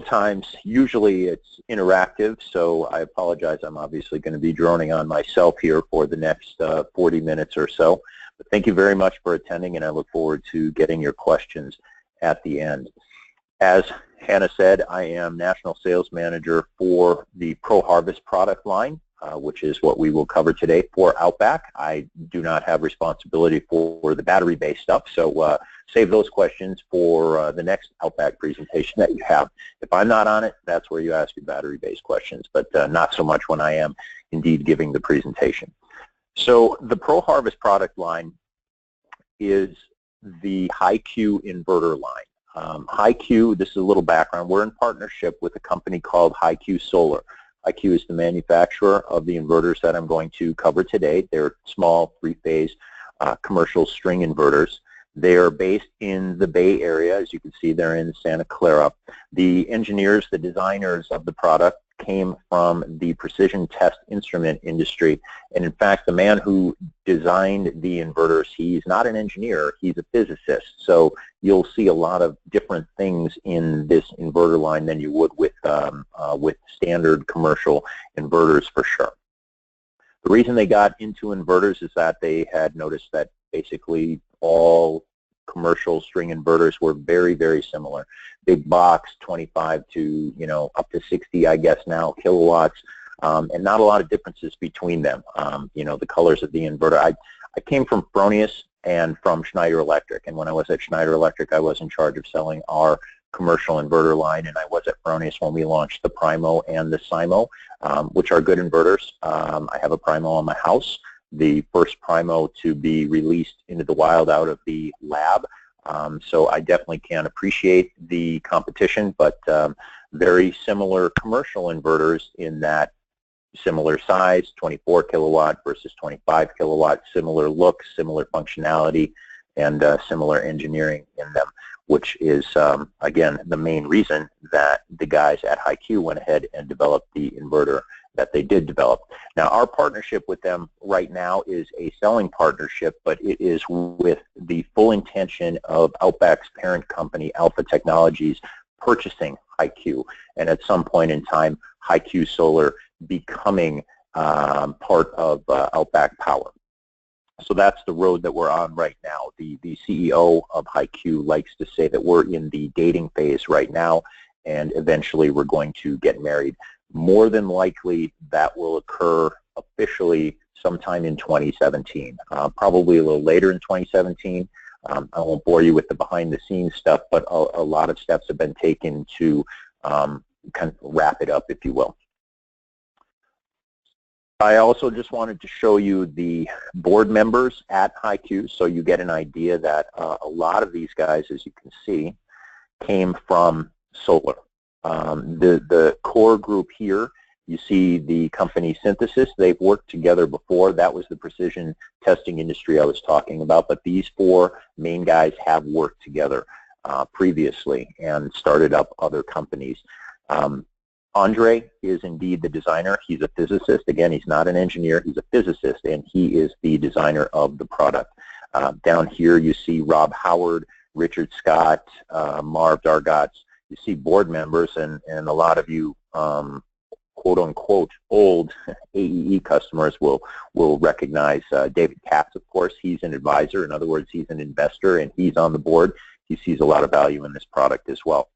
times. Usually it's interactive, so I apologize. I'm obviously going to be droning on myself here for the next 40 minutes or so. But thank you very much for attending, and I look forward to getting your questions at the end. As Hannah said, I am National Sales Manager for the ProHarvest product line, which is what we will cover today for OutBack. I do not have responsibility for the battery-based stuff, so save those questions for the next OutBack presentation that you have. If I'm not on it, that's where you ask your battery-based questions, but not so much when I am indeed giving the presentation. So the ProHarvest product line is the HIQ inverter line. HIQ, this is a little background, we're in partnership with a company called HIQ Solar. HIQ is the manufacturer of the inverters that I'm going to cover today. They're small, three-phase commercial string inverters. They're based in the Bay Area. As you can see, they're in Santa Clara. The engineers, the designers of the product came from the precision test instrument industry. And in fact, the man who designed the inverters, he's not an engineer, he's a physicist. So you'll see a lot of different things in this inverter line than you would with standard commercial inverters for sure. The reason they got into inverters is that they had noticed that basically all commercial string inverters were very, very similar. Big box, 25 to, up to 60, I guess now, kilowatts, and not a lot of differences between them. The colors of the inverter. I came from Fronius and from Schneider Electric, and when I was at Schneider Electric, I was in charge of selling our commercial inverter line, and I was at Fronius when we launched the Primo and the Simo, which are good inverters. I have a Primo on my house, the first Primo to be released into the wild out of the lab. So I definitely can appreciate the competition, but very similar commercial inverters in that similar size, 24 kilowatt versus 25 kilowatt, similar look, similar functionality, and similar engineering in them, which is, again, the main reason that the guys at HIQ went ahead and developed the inverter that they did develop. Now, our partnership with them right now is a selling partnership, but it is with the full intention of OutBack's parent company, Alpha Technologies, purchasing HIQ, and at some point in time, HIQ Solar becoming part of OutBack Power. So that's the road that we're on right now. The CEO of HIQ likes to say that we're in the dating phase right now, and eventually we're going to get married. More than likely, that will occur officially sometime in 2017, probably a little later in 2017. I won't bore you with the behind-the-scenes stuff, but a lot of steps have been taken to kind of wrap it up, if you will. I also just wanted to show you the board members at HIQ, so you get an idea that a lot of these guys, as you can see, came from solar. The core group here, you see the company Synthesis. They've worked together before. That was the precision testing industry I was talking about, but these four main guys have worked together previously and started up other companies. Andre is indeed the designer. He's a physicist. Again, he's not an engineer. He's a physicist, and he is the designer of the product. Down here, you see Rob Howard, Richard Scott, Marv Dargatz. You see board members, and a lot of you quote-unquote old AEE customers will recognize David Katz, of course. He's an advisor. In other words, he's an investor, and he's on the board. He sees a lot of value in this product as well.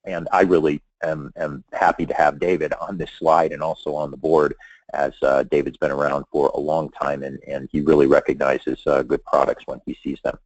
And I really am happy to have David on this slide and also on the board, as David's been around for a long time, and he really recognizes good products when he sees them.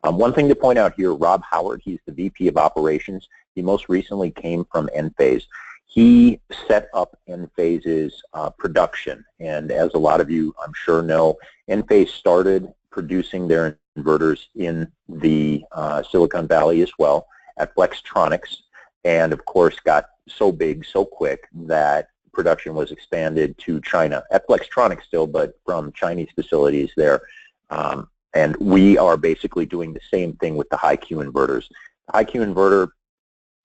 One thing to point out here, Rob Howard, he's the VP of Operations. He most recently came from Enphase. He set up Enphase's production, and as a lot of you, I'm sure, know, Enphase started producing their inverters in the Silicon Valley as well at Flextronics, and of course got so big so quick that production was expanded to China, at Flextronics still, but from Chinese facilities there. And we are basically doing the same thing with the HIQ inverters. The HIQ inverter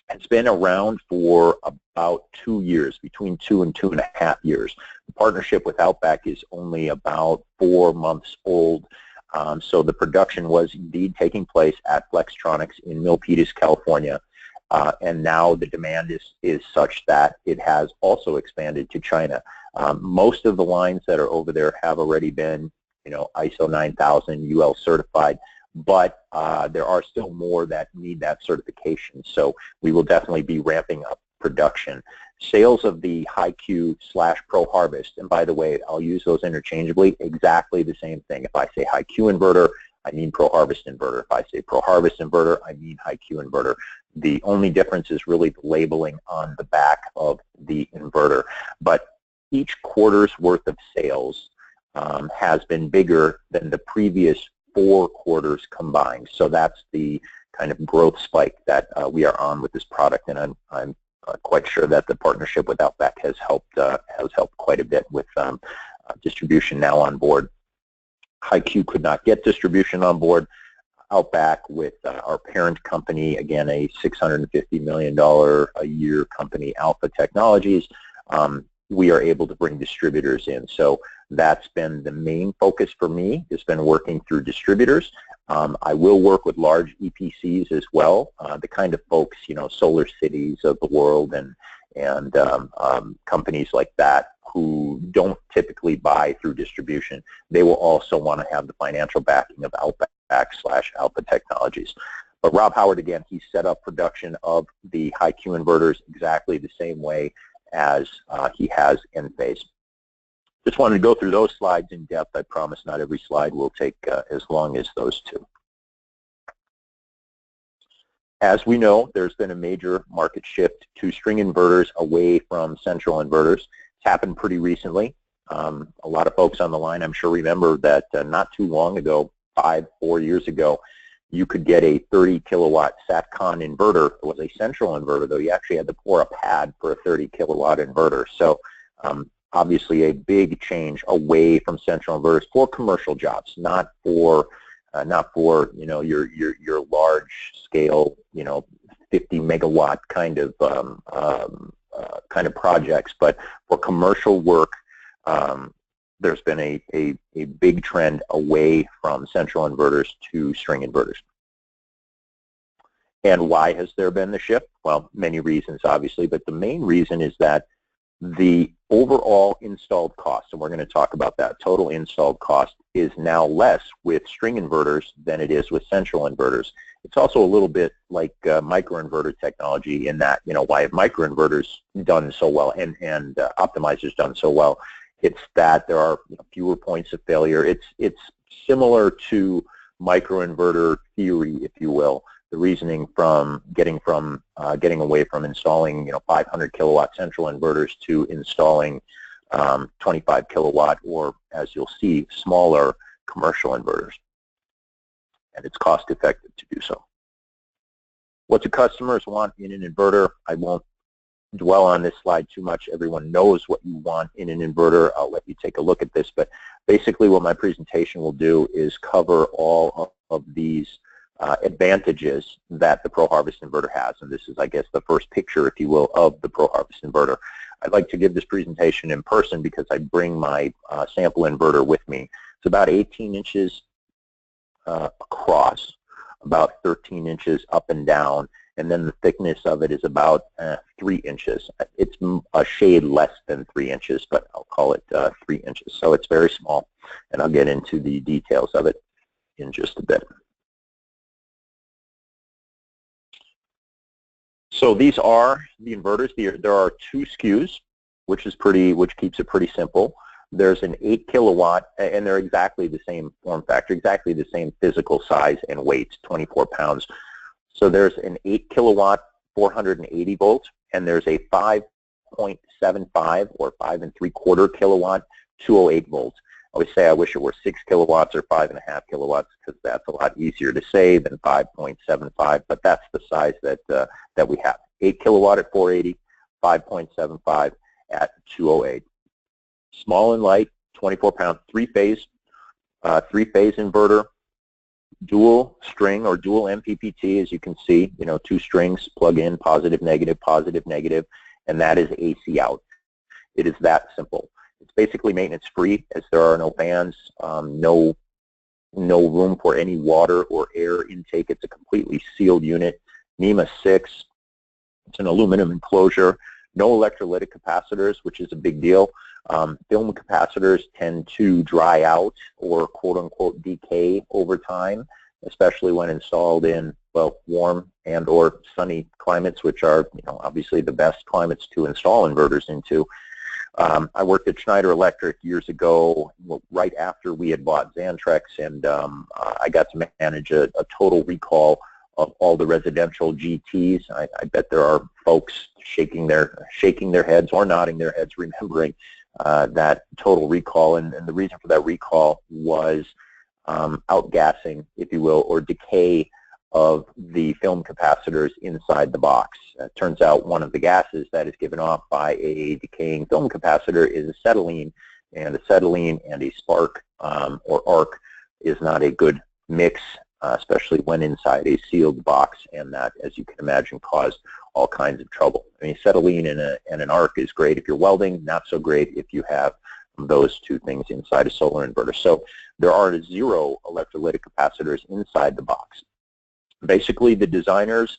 has been around for about 2 years, between 2 and 2.5 years. The partnership with OutBack is only about 4 months old. So the production was indeed taking place at Flextronics in Milpitas, California. and now the demand is such that it has also expanded to China. Most of the lines that are over there have already been, ISO 9000 UL certified, but there are still more that need that certification. So we will definitely be ramping up production. Sales of the HIQ/ProHarvest, and by the way, I'll use those interchangeably, exactly the same thing. If I say HIQ inverter, I mean ProHarvest inverter. If I say ProHarvest inverter, I mean HIQ inverter. The only difference is really the labeling on the back of the inverter. But each quarter's worth of sales has been bigger than the previous 4 quarters combined. So that's the kind of growth spike that we are on with this product, and I'm quite sure that the partnership with OutBack has helped quite a bit with distribution now on board. HIQ could not get distribution on board. OutBack, with our parent company, again a $650 million a year company, Alpha Technologies, we are able to bring distributors in. So that's been the main focus for me. It's been working through distributors. I will work with large EPCs as well, the kind of folks, Solar Cities of the world and companies like that who don't typically buy through distribution. They will also want to have the financial backing of OutBack/Alpha Technologies. But Rob Howard, again, he set up production of the HIQ inverters exactly the same way as he has Enphase. Just wanted to go through those slides in depth. I promise not every slide will take as long as those two. As we know, there's been a major market shift to string inverters away from central inverters. It's happened pretty recently. A lot of folks on the line, I'm sure, remember that not too long ago, 4 years ago, you could get a 30 kilowatt SatCon inverter. It was a central inverter, though. You actually had to pour a pad for a 30 kilowatt inverter. So obviously a big change away from central inverters for commercial jobs, not for your large scale 50 megawatt kind of projects, but for commercial work. There's been a big trend away from central inverters to string inverters. And why has there been the shift? Well, many reasons, obviously, but the main reason is that the overall installed cost, and we're going to talk about that, total installed cost is now less with string inverters than it is with central inverters. It's also a little bit like microinverter technology in that, why have microinverters done so well and optimizers done so well? It's that there are fewer points of failure. It's similar to microinverter theory, if you will. The reasoning from getting away from installing 500 kilowatt central inverters to installing 25 kilowatt, or as you'll see, smaller commercial inverters. And it's cost effective to do so. What do customers want in an inverter? I won't dwell on this slide too much. Everyone knows what you want in an inverter. I'll let you take a look at this, but basically what my presentation will do is cover all of these advantages that the ProHarvest inverter has, and this is, I guess, the first picture, if you will, of the ProHarvest inverter. I'd like to give this presentation in person because I bring my sample inverter with me. It's about 18 inches across, about 13 inches up and down, and then the thickness of it is about 3 inches. It's a shade less than 3 inches, but I'll call it 3 inches. So it's very small, and I'll get into the details of it in just a bit. So these are the inverters. There are 2 SKUs, which keeps it pretty simple. There's an 8 kilowatt, and they're exactly the same form factor, exactly the same physical size and weight, 24 pounds. So there's an 8 kilowatt, 480 volts, and there's a 5.75 or 5 3/4 kilowatt, 208 volts. I always say I wish it were 6 kilowatts or 5.5 kilowatts because that's a lot easier to say than 5.75, but that's the size that we have. 8 kilowatt at 480, 5.75 at 208. Small and light, 24 pound, 3-phase inverter, dual string or dual MPPT, as you can see, 2 strings plug in, positive, negative, and that is AC out. It is that simple. It's basically maintenance free, as there are no fans, no room for any water or air intake. It's a completely sealed unit. NEMA 6, an aluminum enclosure. No electrolytic capacitors, which is a big deal. Film capacitors tend to dry out or quote-unquote decay over time, especially when installed in, well, warm and or sunny climates, which are, obviously the best climates to install inverters into. I worked at Schneider Electric years ago, right after we had bought Xantrex, and I got to manage a total recall of all the residential GTs. I bet there are folks shaking their heads or nodding their heads, remembering that total recall. And the reason for that recall was outgassing, if you will, or decay of the film capacitors inside the box. It turns out one of the gases that is given off by a decaying film capacitor is acetylene, and acetylene and a spark or arc is not a good mix, especially when inside a sealed box, and that, as you can imagine, caused all kinds of trouble. I mean, acetylene and an arc is great if you're welding, not so great if you have those two things inside a solar inverter. So there are 0 electrolytic capacitors inside the box. Basically, the designers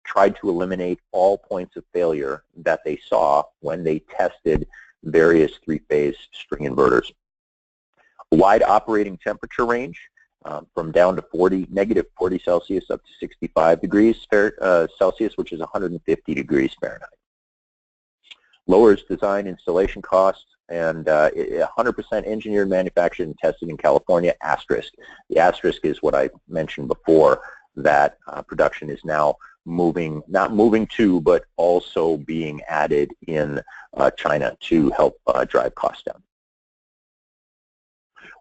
tried to eliminate all points of failure that they saw when they tested various three-phase string inverters. A wide operating temperature range, from down to negative 40 Celsius up to 65 degrees Celsius, which is 150 degrees Fahrenheit. Lowers design installation costs, and 100% engineered, manufactured, and tested in California, asterisk. The asterisk is what I mentioned before, that production is now not moving to, but also being added in China to help drive costs down.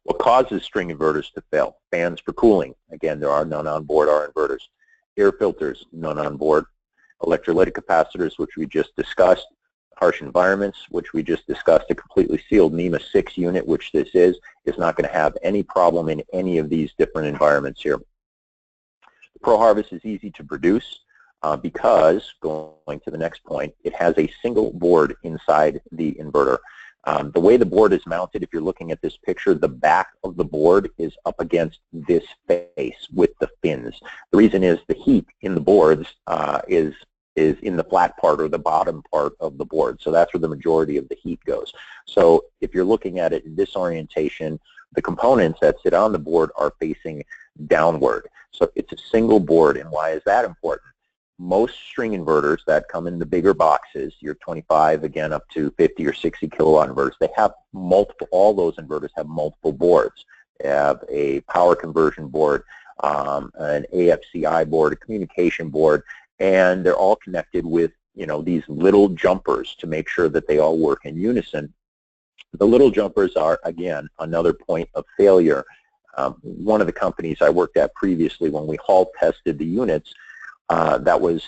What causes string inverters to fail? Fans for cooling. Again, there are none on board our inverters. Air filters, none on board. Electrolytic capacitors, which we just discussed. Harsh environments, which we just discussed. A completely sealed NEMA 6 unit, which this is not going to have any problem in any of these different environments here. The ProHarvest is easy to produce because, going to the next point, it has a single board inside the inverter. The way the board is mounted, if you're looking at this picture, the back of the board is up against this face with the fins. The reason is the heat in the boards is in the flat part or the bottom part of the board. So that's where the majority of the heat goes. So if you're looking at it in this orientation, the components that sit on the board are facing downward. So it's a single board. And why is that important? Most string inverters that come in the bigger boxes, your 25, again, up to 50 or 60 kilowatt inverters, they have multiple, all those inverters have multiple boards. They have a power conversion board, an AFCI board, a communication board, and they're all connected with, these little jumpers to make sure that they all work in unison. The little jumpers are, again, another point of failure. One of the companies I worked at previously, when we Hall tested the units, that was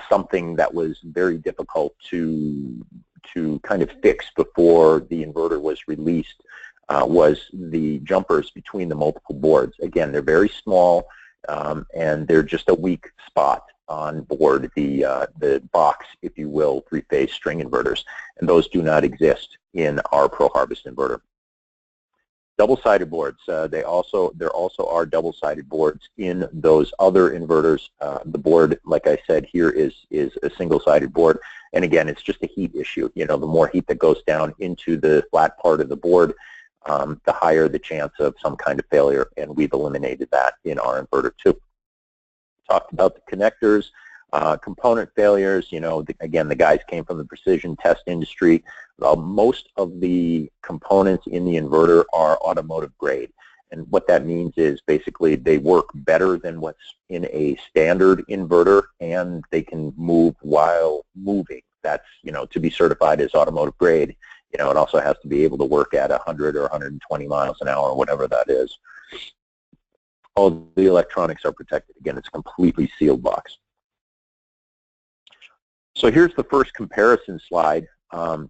something that was very difficult to kind of fix before the inverter was released, was the jumpers between the multiple boards. Again, they're very small, and they're just a weak spot on board the box, if you will, three-phase string inverters, and those do not exist in our ProHarvest inverter. Double-sided boards. There also are double-sided boards in those other inverters. The board, like I said, here is a single-sided board, and again, it's just a heat issue. The more heat that goes down into the flat part of the board, the higher the chance of some kind of failure, and we've eliminated that in our inverter too. Talked about the connectors, component failures. Again, the guys came from the precision test industry. Most of the components in the inverter are automotive grade, and what that means is basically they work better than what's in a standard inverter, and they can move while moving. That's, to be certified as automotive grade. It also has to be able to work at 100 or 120 miles an hour, whatever that is. All the electronics are protected. Again, it's a completely sealed box. So here's the first comparison slide,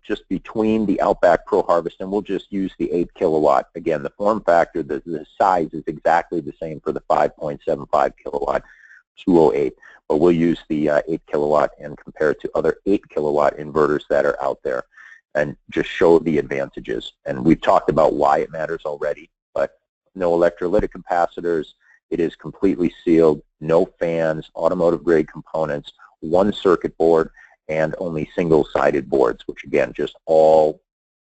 just between the OutBack ProHarvest, and we'll just use the 8 kilowatt. Again, the form factor, the size is exactly the same for the 5.75 kilowatt 208, but we'll use the 8 kilowatt and compare it to other 8 kilowatt inverters that are out there and just show the advantages. And we've talked about why it matters already, but no electrolytic capacitors. It is completely sealed, no fans, automotive grade components, one circuit board and only single-sided boards, which again, just all,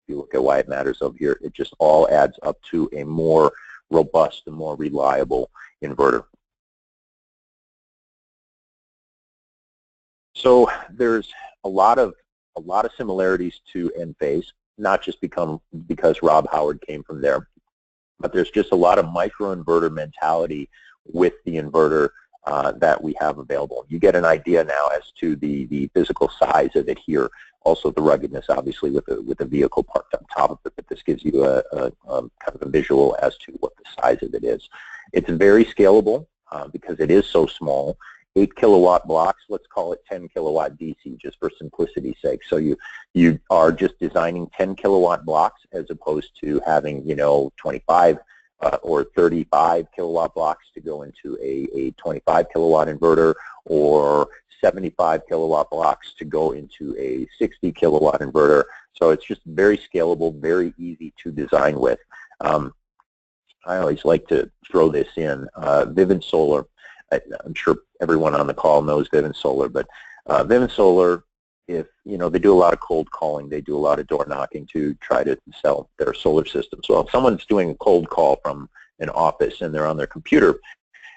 if you look at why it matters over here, it just all adds up to a more robust and more reliable inverter. So there's a lot of similarities to Enphase, not just because Rob Howard came from there, but there's just a lot of microinverter mentality with the inverter that we have available. You get an idea now as to the physical size of it here. Also the ruggedness, obviously, with the vehicle parked on top of it, but this gives you a kind of a visual as to what the size of it is. It's very scalable because it is so small. 8 kilowatt blocks, let's call it 10 kilowatt DC, just for simplicity's sake. So you are just designing 10 kilowatt blocks as opposed to having, 25 or 35 kilowatt blocks to go into a 25 kilowatt inverter, or 75 kilowatt blocks to go into a 60 kilowatt inverter. So it's just very scalable, very easy to design with. I always like to throw this in. Vivint Solar, I'm sure everyone on the call knows Vivint Solar, but Vivint Solar, if they do a lot of cold calling, they do a lot of door knocking to try to sell their solar systems. Well, if someone's doing a cold call from an office and they're on their computer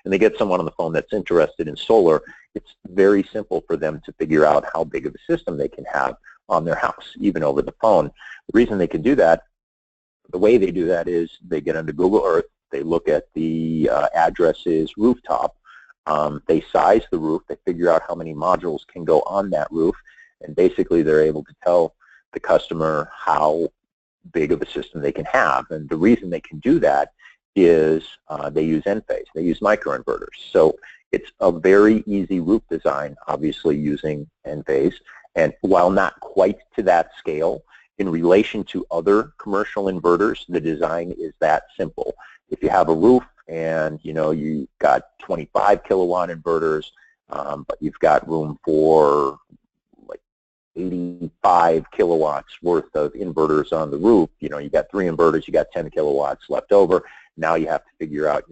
and they get someone on the phone that's interested in solar, it's very simple for them to figure out how big of a system they can have on their house, even over the phone. The reason they can do that, the way they do that is they get onto Google Earth, they look at the addresses rooftop, they size the roof, they figure out how many modules can go on that roof, and basically they're able to tell the customer how big of a system they can have. And the reason they can do that is they use Enphase, they use microinverters. So it's a very easy roof design, obviously using Enphase, and while not quite to that scale, in relation to other commercial inverters, the design is that simple. If you have a roof and you've got 25 kilowatt inverters, but you've got room for like 85 kilowatts worth of inverters on the roof, you got 3 inverters, you got 10 kilowatts left over. Now you have to figure out,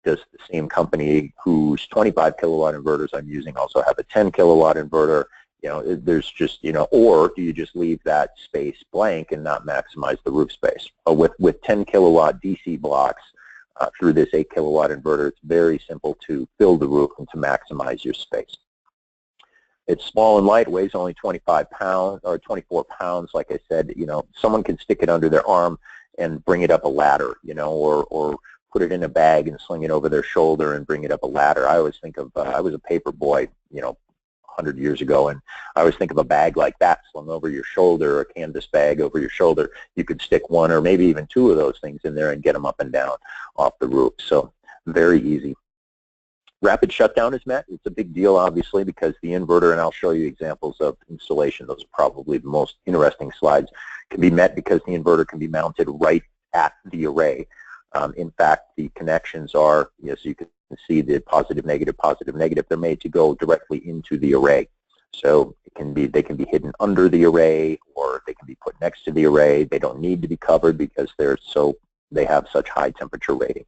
does the same company whose 25 kilowatt inverters I'm using also have a 10 kilowatt inverter? There's just, or do you just leave that space blank and not maximize the roof space? But with 10 kilowatt DC blocks through this 8 kilowatt inverter, it's very simple to fill the roof and to maximize your space. It's small and light, weighs only 25 pounds or 24 pounds. Like I said, someone can stick it under their arm and bring it up a ladder, or put it in a bag and sling it over their shoulder and bring it up a ladder. I always think of, I was a paper boy, 100 years ago, and I always think of a bag like that slung over your shoulder, a canvas bag over your shoulder. You could stick 1 or maybe even 2 of those things in there and get them up and down off the roof. So very easy. Rapid shutdown is met. It's a big deal, obviously, because the inverter, and I'll show you examples of installation, those are probably the most interesting slides, can be met because the inverter can be mounted right at the array. In fact, the connections are, as you can see, the positive, negative, they're made to go directly into the array. So they can be hidden under the array, or they can be put next to the array. They don't need to be covered because they have such high temperature rating.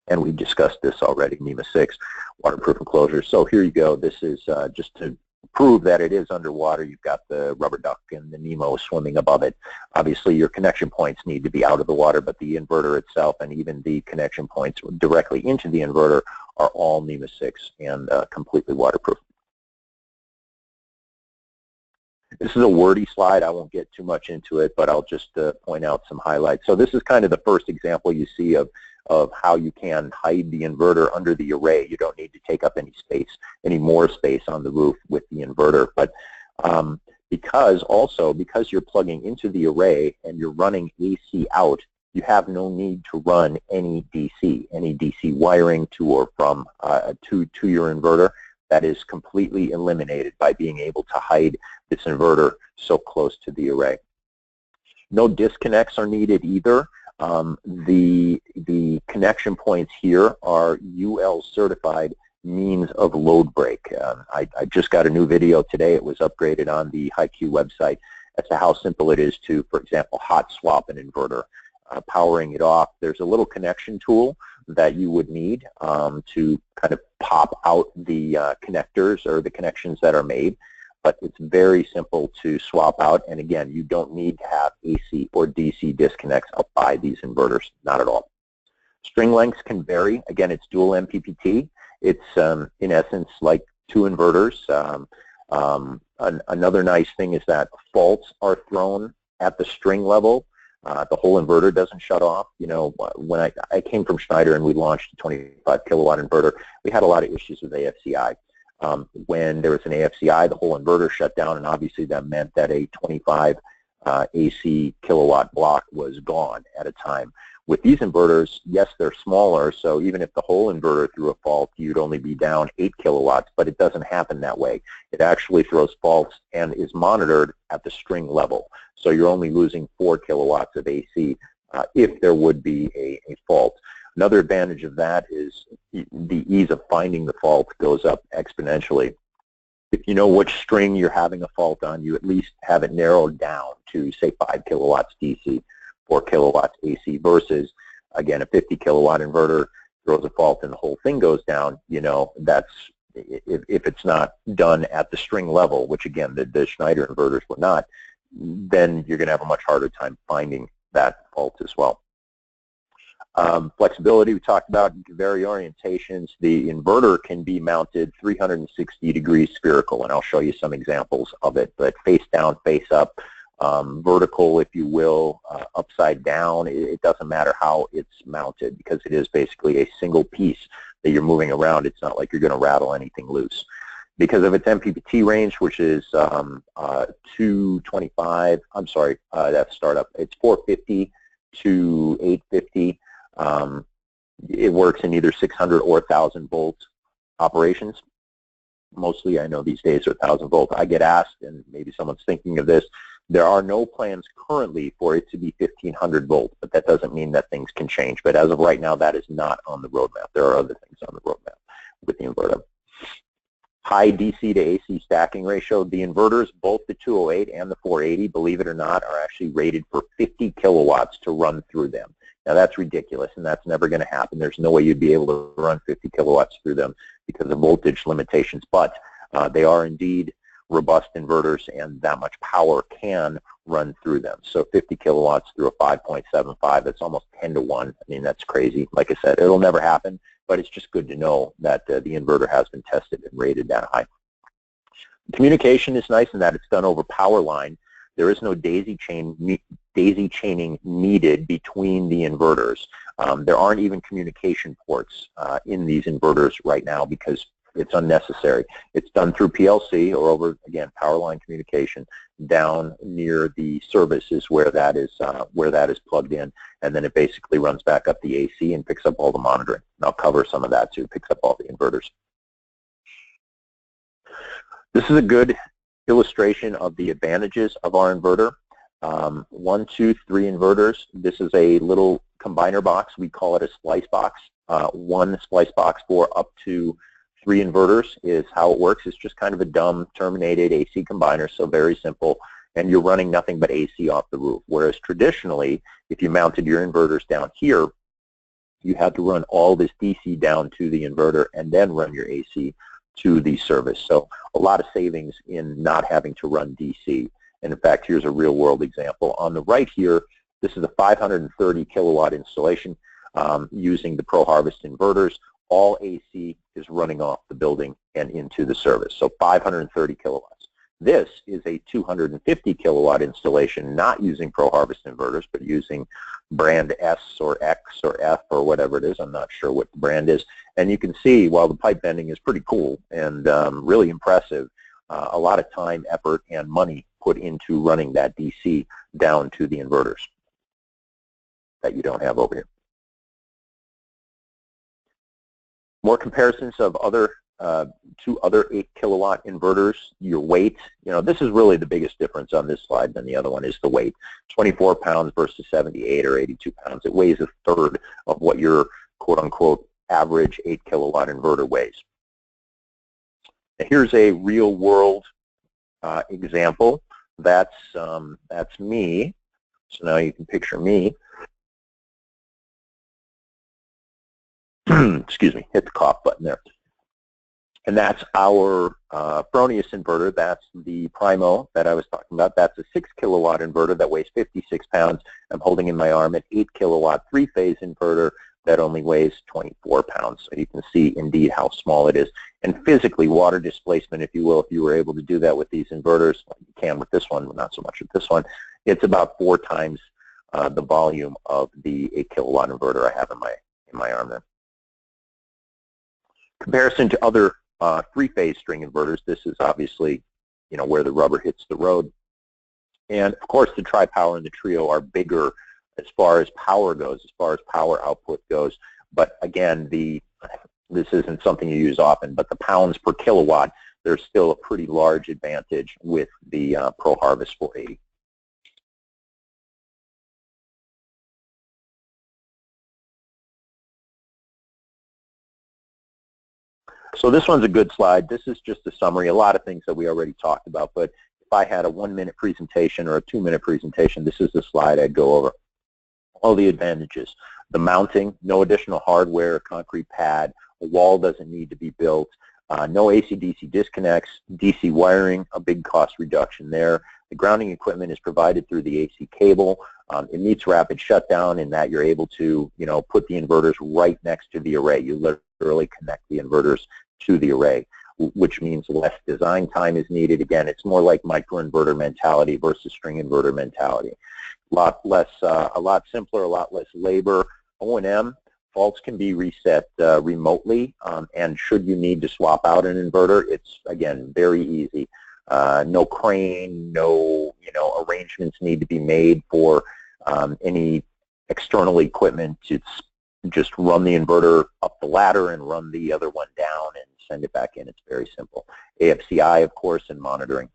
And we discussed this already, NEMA 6, waterproof enclosure. So here you go. This is just to prove that it is underwater. You've got the rubber duck and the Nemo swimming above it. Obviously, your connection points need to be out of the water, but the inverter itself and even the connection points directly into the inverter are all NEMA 6 and completely waterproof. This is a wordy slide. I won't get too much into it, but I'll just point out some highlights. So this is kind of the first example you see of how you can hide the inverter under the array. You don't need to take up any more space on the roof with the inverter. But because you're plugging into the array and you're running AC out, you have no need to run any DC wiring to or from to your inverter. That is completely eliminated by being able to hide this inverter so close to the array. No disconnects are needed either. The connection points here are UL certified means of load break. I just got a new video today. It was upgraded on the HIQ website as to how simple it is to, for example, hot swap an inverter. Powering it off. There's a little connection tool that you would need to kind of pop out the connectors or the connections that are made. But it's very simple to swap out, and again, you don't need to have AC or DC disconnects up by these inverters, not at all. String lengths can vary. Again, it's dual MPPT. It's in essence like two inverters. Another nice thing is that faults are thrown at the string level. The whole inverter doesn't shut off. You know, when I came from Schneider and we launched a 25 kilowatt inverter, we had a lot of issues with AFCI. When there was an AFCI, the whole inverter shut down, and obviously that meant that a 25 AC kilowatt block was gone at a time. With these inverters, yes, they're smaller, so even if the whole inverter threw a fault, you'd only be down 8 kilowatts, but it doesn't happen that way. It actually throws faults and is monitored at the string level. So you're only losing 4 kilowatts of AC if there would be a fault. Another advantage of that is the ease of finding the fault goes up exponentially. If you know which string you're having a fault on, you at least have it narrowed down to, say, 5 kilowatts DC, 4 kilowatts AC, versus, again, a 50 kilowatt inverter throws a fault and the whole thing goes down. You know, that's, if it's not done at the string level, which again, the Schneider inverters were not, then you're going to have a much harder time finding that fault as well. Flexibility, we talked about, vary orientations. The inverter can be mounted 360 degrees spherical, and I'll show you some examples of it, but face down, face up, vertical, if you will, upside down. It doesn't matter how it's mounted because it is basically a single piece that you're moving around. It's not like you're going to rattle anything loose. Because of its MPPT range, which is 225, I'm sorry, that's startup, it's 450 to 850. It works in either 600 or 1,000 volt operations. Mostly, I know these days are 1,000 volt. I get asked, and maybe someone's thinking of this, there are no plans currently for it to be 1,500 volt, but that doesn't mean that things can change. But as of right now, that is not on the roadmap. There are other things on the roadmap with the inverter. High DC to AC stacking ratio. The inverters, both the 208 and the 480, believe it or not, are actually rated for 50 kilowatts to run through them. Now that's ridiculous, and that's never going to happen. There's no way you'd be able to run 50 kilowatts through them because of voltage limitations, but they are indeed robust inverters, and that much power can run through them. So 50 kilowatts through a 5.75, that's almost 10 to 1. I mean, that's crazy. Like I said, it'll never happen, but it's just good to know that the inverter has been tested and rated that high. Communication is nice in that it's done over power line. There is no daisy chaining needed between the inverters. There aren't even communication ports in these inverters right now because it's unnecessary. It's done through PLC or over, again, power line communication down near the service is where that is plugged in, and then it basically runs back up the AC and picks up all the monitoring. And I'll cover some of that too, picks up all the inverters. This is a good illustration of the advantages of our inverter. 1, 2, 3 inverters. This is a little combiner box. We call it a splice box. One splice box for up to 3 inverters is how it works. It's just kind of a dumb terminated AC combiner, so very simple, and you're running nothing but AC off the roof. Whereas traditionally, if you mounted your inverters down here, you had to run all this DC down to the inverter and then run your AC to the service. So a lot of savings in not having to run DC. And in fact, here's a real world example. On the right here, this is a 530 kilowatt installation using the ProHarvest inverters. All AC is running off the building and into the service, so 530 kilowatts. This is a 250 kilowatt installation, not using ProHarvest inverters, but using brand S or X or F or whatever it is. I'm not sure what the brand is. And you can see, while the pipe bending is pretty cool and really impressive, a lot of time, effort, and money put into running that DC down to the inverters that you don't have over here. More comparisons of other two other 8 kilowatt inverters. Your weight, you know, this is really the biggest difference on this slide than the other one is the weight. 24 pounds versus 78 or 82 pounds. It weighs a third of what your quote-unquote average 8 kilowatt inverter weighs. Now, here's a real world example. That's me. So now you can picture me. excuse me, hit the cough button there. And that's our Fronius inverter. That's the Primo that I was talking about. That's a 6 kilowatt inverter that weighs 56 pounds. I'm holding in my arm an 8 kilowatt three-phase inverter that only weighs 24 pounds. So you can see indeed how small it is. And physically, water displacement, if you will, if you were able to do that with these inverters, you can with this one, but not so much with this one, it's about 4 times the volume of the 8 kilowatt inverter I have in my arm there. Comparison to other three-phase string inverters, this is obviously, you know, where the rubber hits the road. And of course, the Tri-Power and the Trio are bigger as far as power goes, as far as power output goes. But again, this isn't something you use often, but the pounds per kilowatt, there's still a pretty large advantage with the ProHarvest 480. So this one's a good slide. This is just a summary, a lot of things that we already talked about, but if I had a 1-minute presentation or a 2-minute presentation, this is the slide I'd go over. All the advantages. The mounting, no additional hardware, concrete pad, a wall doesn't need to be built, no AC-DC disconnects, DC wiring, a big cost reduction there. The grounding equipment is provided through the AC cable. It meets rapid shutdown in that you're able to, you know, put the inverters right next to the array. You literally connect the inverters to the array, which means less design time is needed. Again, it's more like microinverter mentality versus string inverter mentality. A lot simpler, a lot less labor. O&M, faults can be reset remotely, and should you need to swap out an inverter, it's, again, very easy. No crane, no, you know, arrangements need to be made for any external equipment. It's just run the inverter up the ladder and run the other one down and send it back in. It's very simple. AFCI, of course, and monitoring.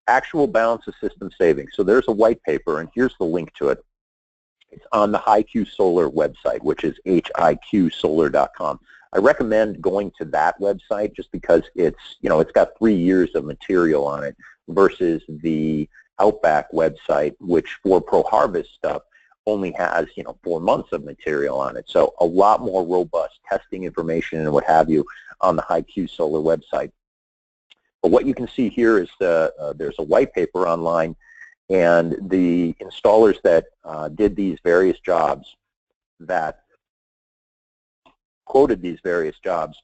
Actual balance of system savings. So there's a white paper, and here's the link to it. It's on the HIQ Solar website, which is HIQSolar.com. I recommend going to that website just because it's, you know, it's got 3 years of material on it versus the OutBack website, which for ProHarvest stuff only has, you know, 4 months of material on it. So a lot more robust testing information and what have you on the HIQ Solar website. But what you can see here is there's a white paper online, and the installers that did these various jobs, that quoted these various jobs,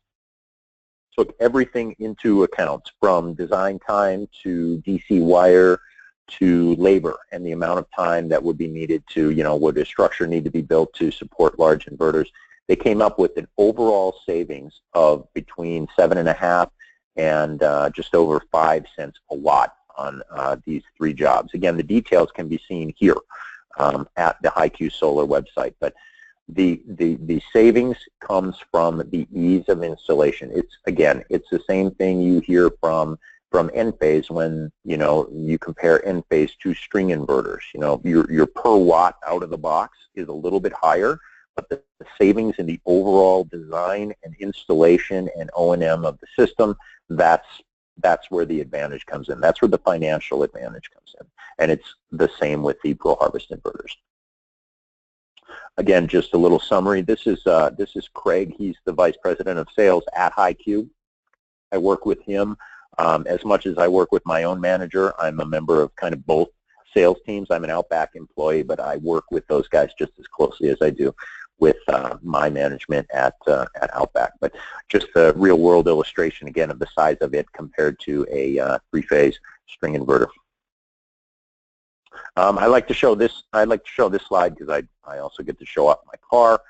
took everything into account, from design time to DC wire to labor and the amount of time that would be needed to, you know, would a structure need to be built to support large inverters. They came up with an overall savings of between 7.5 and just over 5 cents a watt on these 3 jobs. Again, the details can be seen here at the HIQ Solar website, but the savings comes from the ease of installation. It's, again, it's the same thing you hear from Enphase when, you know, you compare Enphase to string inverters. You know, your per watt out of the box is a little bit higher, but the savings in the overall design and installation and O&M of the system, that's where the advantage comes in. That's where the financial advantage comes in. And it's the same with the ProHarvest inverters. Again, just a little summary. This is Craig. He's the Vice President of Sales at HIQ. I work with him as much as I work with my own manager. I'm a member of kind of both sales teams. I'm an OutBack employee, but I work with those guys just as closely as I do with my management at OutBack. But just a real-world illustration, again, of the size of it compared to a three-phase string inverter. I like to show this. I like to show this slide because I also get to show off my car.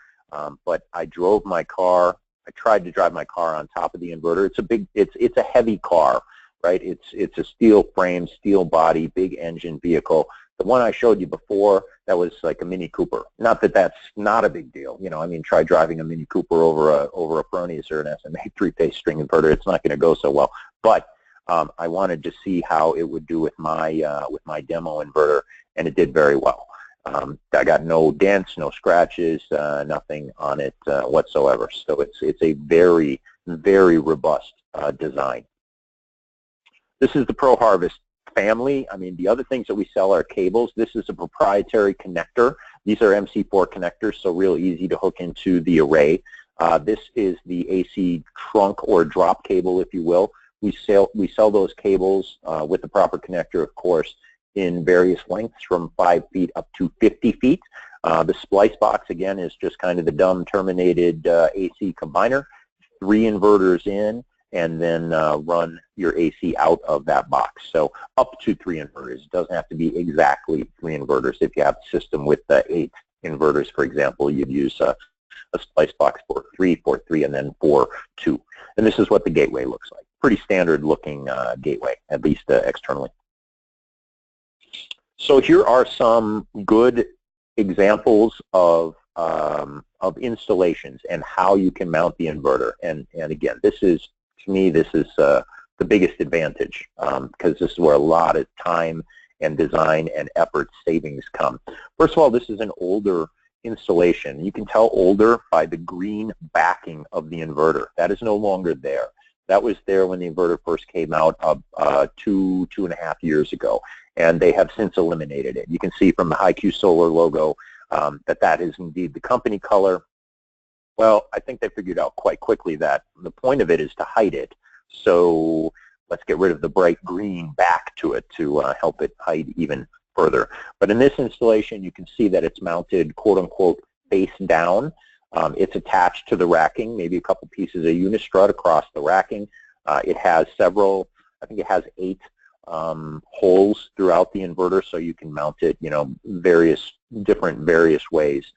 But I drove my car. I tried to drive my car on top of the inverter. It's a heavy car, right? It's a steel frame, steel body, big engine vehicle. The one I showed you before, that was like a Mini Cooper. Not that that's not a big deal, you know. I mean, try driving a Mini Cooper over a Fronius or an SMA three-phase string inverter. It's not going to go so well. But I wanted to see how it would do with my demo inverter, and it did very well. I got no dents, no scratches, nothing on it whatsoever. So it's a very, very robust design. This is the ProHarvest family. I mean, the other things that we sell are cables. This is a proprietary connector These are MC4 connectors, so real easy to hook into the array. This is the AC trunk or drop cable, if you will. We sell those cables with the proper connector, of course, in various lengths from 5 feet up to 50 feet. The splice box, again, is just kind of the dumb terminated AC combiner. 3 inverters in, and then run your AC out of that box. So up to 3 inverters. It doesn't have to be exactly 3 inverters. If you have a system with 8 inverters, for example, you'd use a splice box for 3, and then for 2. And this is what the gateway looks like. Pretty standard looking gateway, at least externally. So here are some good examples of installations and how you can mount the inverter. And again, this is, to me, this is the biggest advantage because this is where a lot of time and design and effort savings come. First of all, this is an older installation. You can tell older by the green backing of the inverter. That is no longer there. That was there when the inverter first came out 2.5 years ago, and they have since eliminated it. You can see from the HIQ Solar logo that is indeed the company color. Well, I think they figured out quite quickly that the point of it is to hide it. So let's get rid of the bright green back to it to help it hide even further. But in this installation, you can see that it's mounted, quote-unquote, face down. It's attached to the racking, maybe a couple pieces of unistrut across the racking. It has several, I think it has 8 holes throughout the inverter, so you can mount it, you know, various ways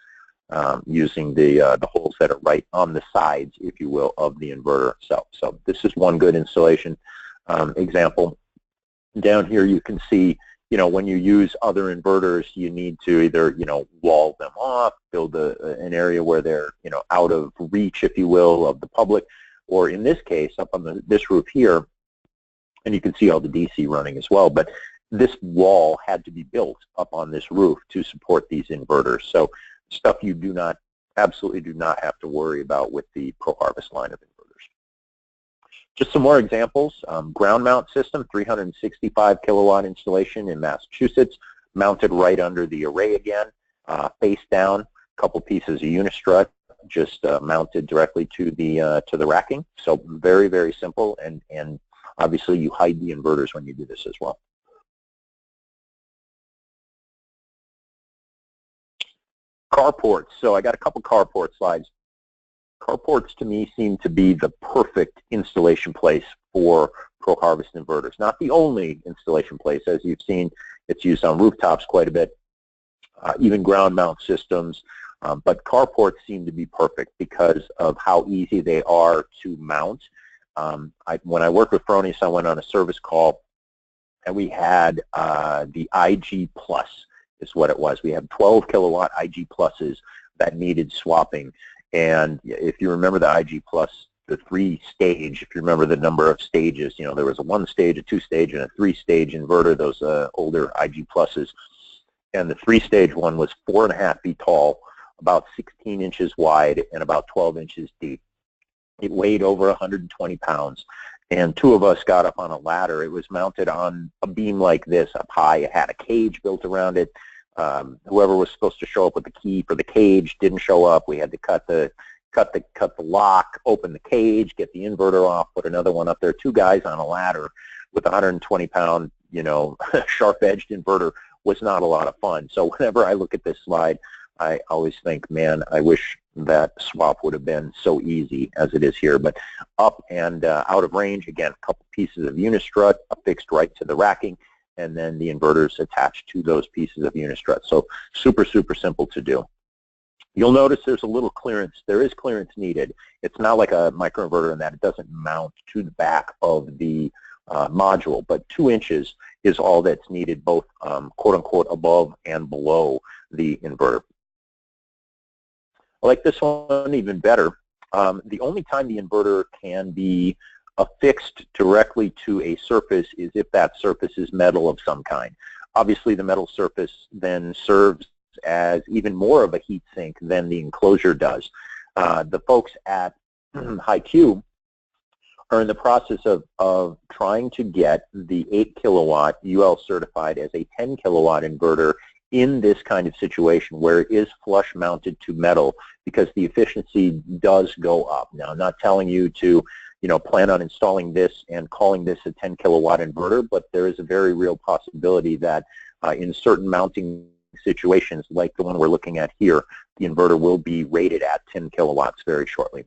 using the holes that are right on the sides, if you will, of the inverter itself. So this is one good installation example. Down here you can see, you know, when you use other inverters, you need to either, you know, wall them off, build an area where they're, you know, out of reach, if you will, of the public, or in this case, up on this roof here, and you can see all the DC running as well, but this wall had to be built up on this roof to support these inverters. So stuff you absolutely do not have to worry about with the ProHarvest line of inverters. Just some more examples. Ground mount system, 365 kilowatt installation in Massachusetts, mounted right under the array again, face down, a couple pieces of unistrut, just mounted directly to the racking. So very, very simple, and obviously you hide the inverters when you do this as well. Carports. So I got a couple carport slides. Carports to me seem to be the perfect installation place for ProHarvest inverters. Not the only installation place. As you've seen, it's used on rooftops quite a bit, even ground mount systems. But carports seem to be perfect because of how easy they are to mount. When I worked with Fronius, I went on a service call, and we had the IG Plus is what it was. We had 12 kilowatt IG Pluses that needed swapping. And if you remember the IG Plus, the 3-stage, if you remember the number of stages, you know, there was a 1-stage, a 2-stage, and a 3-stage inverter, those older IG Pluses. And the 3-stage one was 4.5 feet tall, about 16 inches wide, and about 12 inches deep. It weighed over 120 pounds. And 2 of us got up on a ladder. It was mounted on a beam like this up high. It had a cage built around it. Whoever was supposed to show up with the key for the cage didn't show up. We had to cut the lock, open the cage, get the inverter off, put another one up there. 2 guys on a ladder with a 120-pound, you know, sharp-edged inverter was not a lot of fun. So whenever I look at this slide, I always think, man, I wish that swap would have been so easy as it is here. But up and out of range, again, a couple pieces of unistrut affixed right to the racking, and then the inverters attached to those pieces of unistrut. So super, super simple to do. You'll notice there's a little clearance. There is clearance needed. It's not like a microinverter in that it doesn't mount to the back of the module, but 2 inches is all that's needed, both quote-unquote above and below the inverter. I like this one even better. The only time the inverter can be affixed directly to a surface is if that surface is metal of some kind. Obviously, the metal surface then serves as even more of a heat sink than the enclosure does. The folks at HIQ are in the process of trying to get the 8 kilowatt UL certified as a 10 kilowatt inverter in this kind of situation where it is flush mounted to metal, because the efficiency does go up. Now, I'm not telling you to plan on installing this and calling this a 10 kilowatt inverter, but there is a very real possibility that in certain mounting situations like the one we're looking at here, the inverter will be rated at 10 kilowatts very shortly.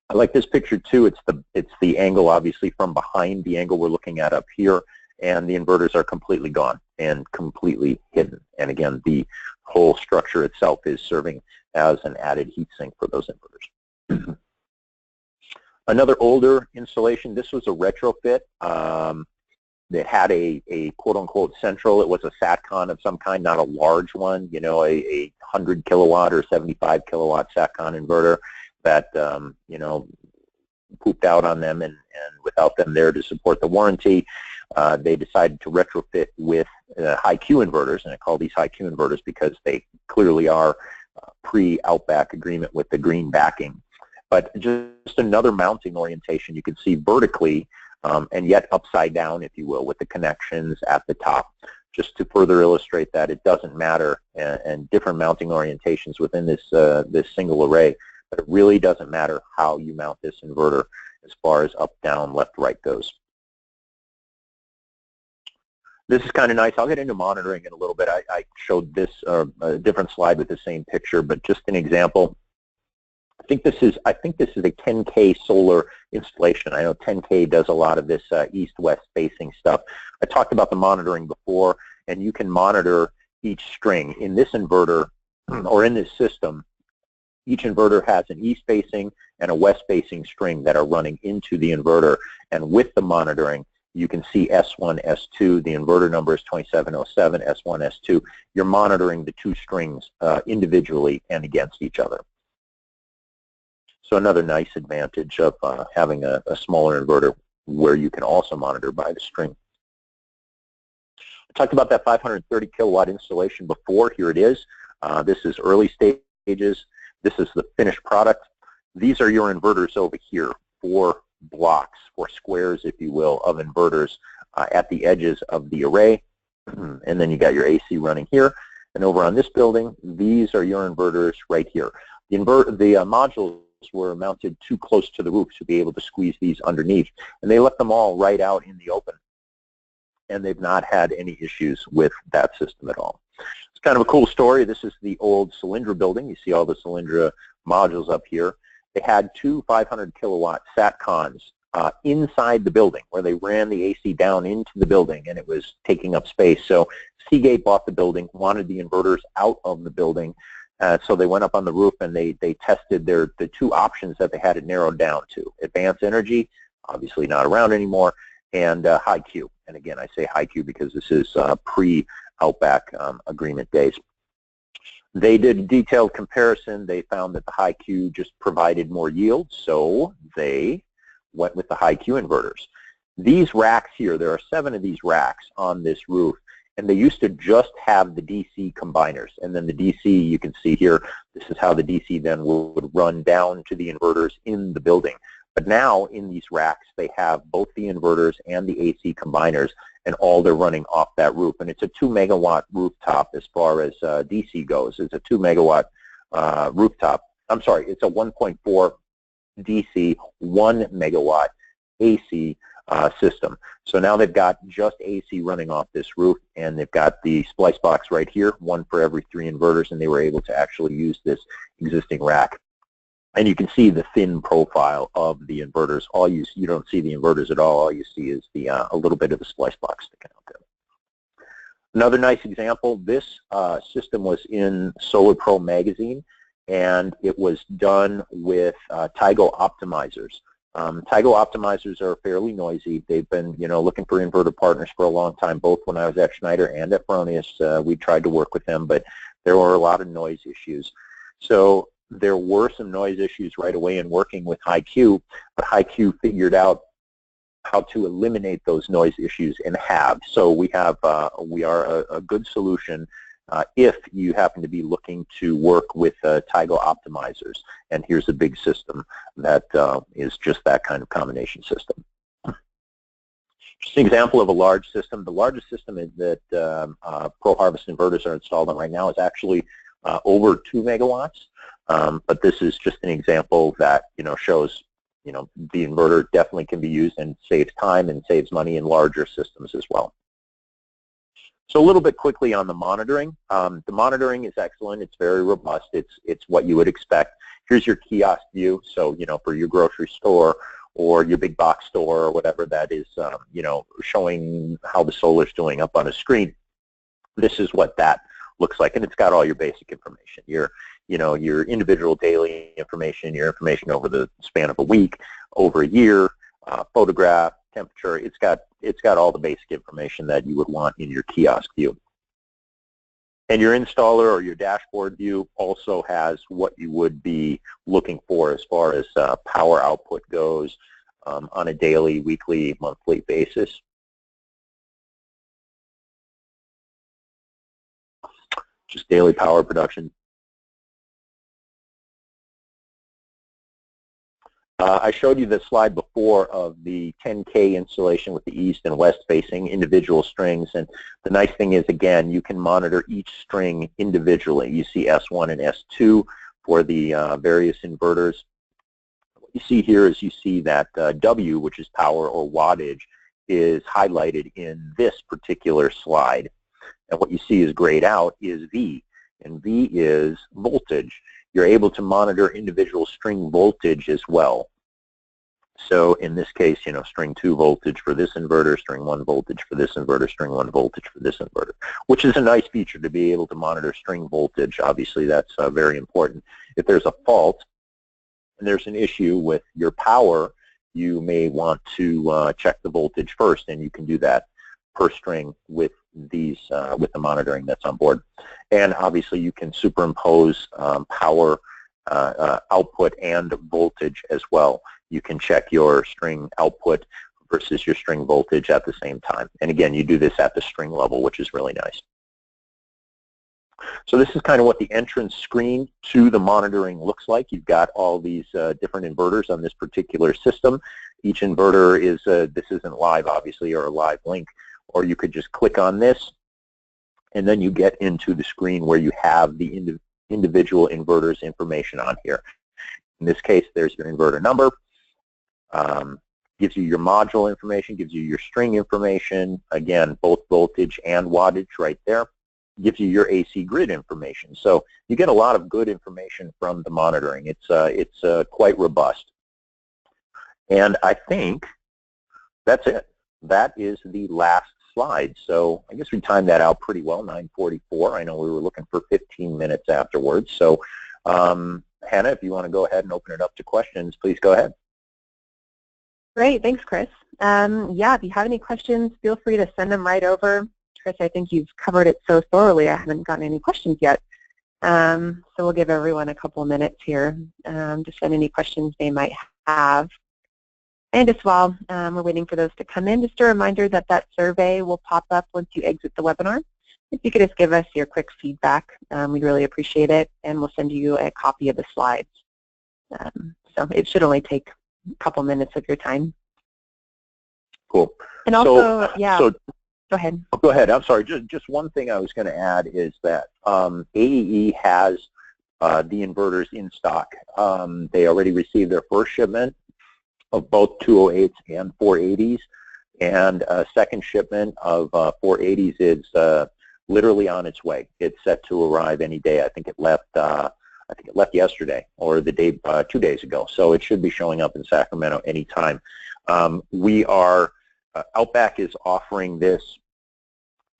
I like this picture too. It's the angle obviously from behind the angle we're looking at up here, and the inverters are completely gone and completely hidden. And again, the whole structure itself is serving as an added heat sink for those inverters. Another older installation, this was a retrofit. That had a quote-unquote central. It was a SATCON of some kind, not a large one, a 100 kilowatt or 75 kilowatt SATCON inverter that, pooped out on them, and without them there to support the warranty, they decided to retrofit with HIQ inverters, and I call these HIQ inverters because they clearly are pre-OutBack agreement with the green backing. But just another mounting orientation you can see vertically, and yet upside down, if you will, with the connections at the top, just to further illustrate that it doesn't matter, and different mounting orientations within this single array, but it really doesn't matter how you mount this inverter as far as up, down, left, right goes. This is kind of nice. I'll get into monitoring in a little bit. I showed this a different slide with the same picture, but just an example. I think this is a 10K solar installation. I know 10K does a lot of this east-west spacing stuff. I talked about the monitoring before, and you can monitor each string. In this inverter, or in this system, each inverter has an east-facing and a west-facing string that are running into the inverter. And with the monitoring, you can see S1, S2. The inverter number is 2707, S1, S2. You're monitoring the two strings individually and against each other. So another nice advantage of having a smaller inverter where you can also monitor by the string. I talked about that 530 kilowatt installation before. Here it is. This is early stages. This is the finished product. These are your inverters over here, 4 blocks, 4 squares, if you will, of inverters at the edges of the array. And then you got your AC running here. And over on this building, these are your inverters right here. The modules were mounted too close to the roof to be able to squeeze these underneath, and they left them all right out in the open, and they've not had any issues with that system at all. It's kind of a cool story. This is the old Solyndra building. You see all the Solyndra modules up here. They had 2 500 kilowatt SATCONs inside the building where they ran the AC down into the building, and it was taking up space. So Seagate bought the building, wanted the inverters out of the building. So they went up on the roof and they tested the 2 options that they had it narrowed down to: Advanced Energy, obviously not around anymore, and HIQ. And again, I say HIQ because this is pre-OutBack agreement days. They did a detailed comparison. They found that the HIQ just provided more yield, so they went with the HIQ inverters. These racks here, there are 7 of these racks on this roof, and they used to just have the DC combiners. And then the DC, you can see here, this is how the DC then would run down to the inverters in the building. But now in these racks, they have both the inverters and the AC combiners, and all they're running off that roof. And it's a 2 megawatt rooftop as far as DC goes. It's a 2 megawatt rooftop. I'm sorry, it's a 1.4 DC, 1 megawatt AC system. So now they've got just AC running off this roof, and they've got the splice box right here, 1 for every 3 inverters, and they were able to actually use this existing rack. And you can see the thin profile of the inverters. You don't see the inverters at all. All you see is a little bit of the splice box sticking out there. Another nice example, this system was in Solar Pro magazine, and it was done with Tigo optimizers. Tigo optimizers are fairly noisy. They've been, looking for inverter partners for a long time, both when I was at Schneider and at Fronius. We tried to work with them, but there were a lot of noise issues. So there were some noise issues right away in working with HIQ, but HIQ figured out how to eliminate those noise issues and have. So we are a good solution if you happen to be looking to work with Tigo optimizers. And here's a big system that is just that kind of combination system. Just an example of a large system. The largest system is that ProHarvest inverters are installed on right now is actually over 2 megawatts. But this is just an example that shows the inverter definitely can be used and saves time and saves money in larger systems as well. So a little bit quickly on the monitoring. The monitoring is excellent. It's very robust. It's what you would expect. Here's your kiosk view. So for your grocery store or your big box store or whatever that is, showing how the solar's doing up on a screen. This is what that looks like, and it's got all your basic information. Your individual daily information, your information over the span of a week, over a year, photograph, temperature. It's got all the basic information that you would want in your kiosk view. And your installer or your dashboard view also has what you would be looking for as far as power output goes on a daily, weekly, monthly basis. Just daily power production. I showed you the slide before of the 10K installation with the east and west facing individual strings, and the nice thing is, again, you can monitor each string individually. You see S1 and S2 for the various inverters. What you see here is you see that W, which is power or wattage, is highlighted in this particular slide. And what you see is grayed out is V, and V is voltage. You're able to monitor individual string voltage as well. So in this case, string 2 voltage for this inverter, string 1 voltage for this inverter, string 1 voltage for this inverter, which is a nice feature to be able to monitor string voltage. Obviously, that's very important. If there's a fault and there's an issue with your power, you may want to check the voltage first, and you can do that per string with these with the monitoring that's on board. And obviously you can superimpose power output and voltage as well. You can check your string output versus your string voltage at the same time. And again, you do this at the string level, which is really nice. So this is kind of what the entrance screen to the monitoring looks like. You've got all these different inverters on this particular system. Each inverter is, this isn't live obviously, or a live link, or you could just click on this and then you get into the screen where you have the individual inverters information on here. In this case, there's your inverter number, gives you your module information, gives you your string information, again, both voltage and wattage right there, gives you your AC grid information. So you get a lot of good information from the monitoring. It's quite robust. And I think that's it. That is the last slide. So I guess we timed that out pretty well, 9:44. I know we were looking for 15 minutes afterwards. So Hannah, if you want to go ahead and open it up to questions, please go ahead. Great, thanks, Chris. Yeah, if you have any questions, feel free to send them right over. Chris, I think you've covered it so thoroughly, I haven't gotten any questions yet. So we'll give everyone a couple of minutes here to send any questions they might have. And as well, we're waiting for those to come in. Just a reminder that that survey will pop up once you exit the webinar. If you could just give us your quick feedback, we'd really appreciate it, and we'll send you a copy of the slides. So it should only take a couple minutes of your time. Cool. And also, yeah, so, go ahead. Go ahead. I'm sorry. Just one thing I was going to add is that AEE has the inverters in stock. They already received their first shipment of both 208s and 480s, and a second shipment of 480s is literally on its way. It's set to arrive any day. I think it left yesterday or the day 2 days ago. So it should be showing up in Sacramento anytime. We are OutBack is offering this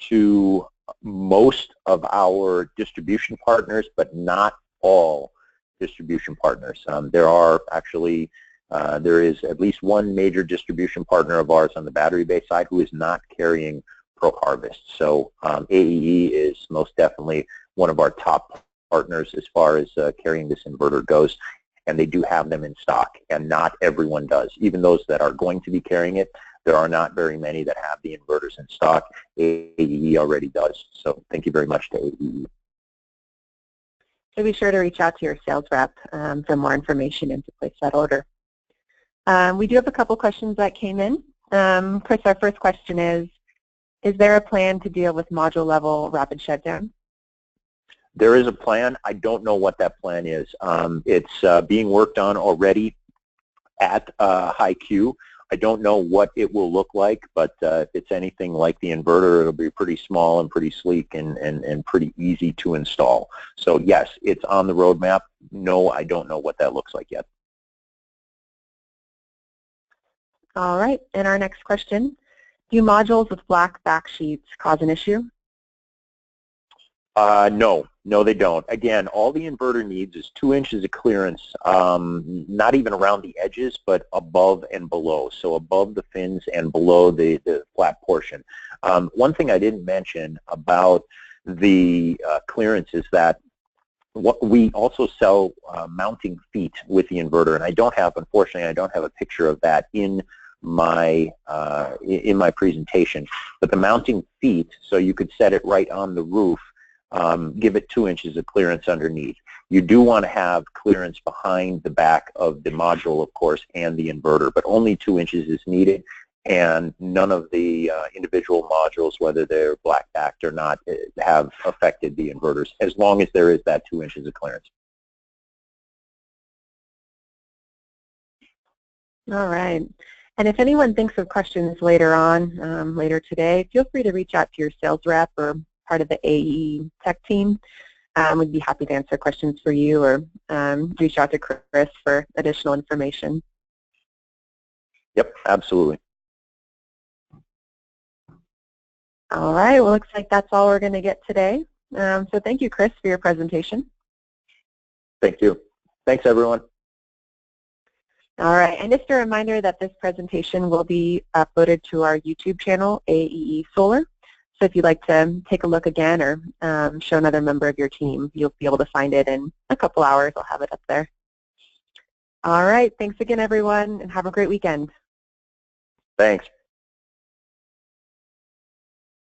to most of our distribution partners, but not all distribution partners. There are actually there is at least one major distribution partner of ours on the battery-based side who is not carrying ProHarvest. So AEE is most definitely one of our top partners as far as carrying this inverter goes, and they do have them in stock, and not everyone does. Even those that are going to be carrying it, there are not very many that have the inverters in stock. AEE already does. So thank you very much to AEE. So be sure to reach out to your sales rep for more information and to place that order. We do have a couple questions that came in. Chris, our first question is there a plan to deal with module level rapid shutdown? There is a plan. I don't know what that plan is. It's being worked on already at HIQ. I don't know what it will look like, but if it's anything like the inverter, it'll be pretty small and pretty sleek and pretty easy to install. So yes, it's on the roadmap. No, I don't know what that looks like yet. All right, and our next question, do modules with black back sheets cause an issue? No, they don't. Again, all the inverter needs is 2 inches of clearance, not even around the edges, but above and below. So above the fins and below the flat portion. One thing I didn't mention about the clearance is that we also sell mounting feet with the inverter, and unfortunately, I don't have a picture of that in my presentation. But the mounting feet, so you could set it right on the roof, give it 2 inches of clearance underneath. You do want to have clearance behind the back of the module, of course, and the inverter, but only 2 inches is needed, and none of the individual modules, whether they're black backed or not, have affected the inverters, as long as there is that 2 inches of clearance. All right. And if anyone thinks of questions later on, later today, feel free to reach out to your sales rep or part of the AE tech team. We'd be happy to answer questions for you, or reach out to Chris for additional information. Yep, absolutely. All right, well, looks like that's all we're going to get today. So thank you, Chris, for your presentation. Thank you. Thanks, everyone. All right, and just a reminder that this presentation will be uploaded to our YouTube channel, HIQ Solar. So if you'd like to take a look again or show another member of your team, you'll be able to find it in a couple hours. I'll have it up there. All right, thanks again, everyone, and have a great weekend. Thanks.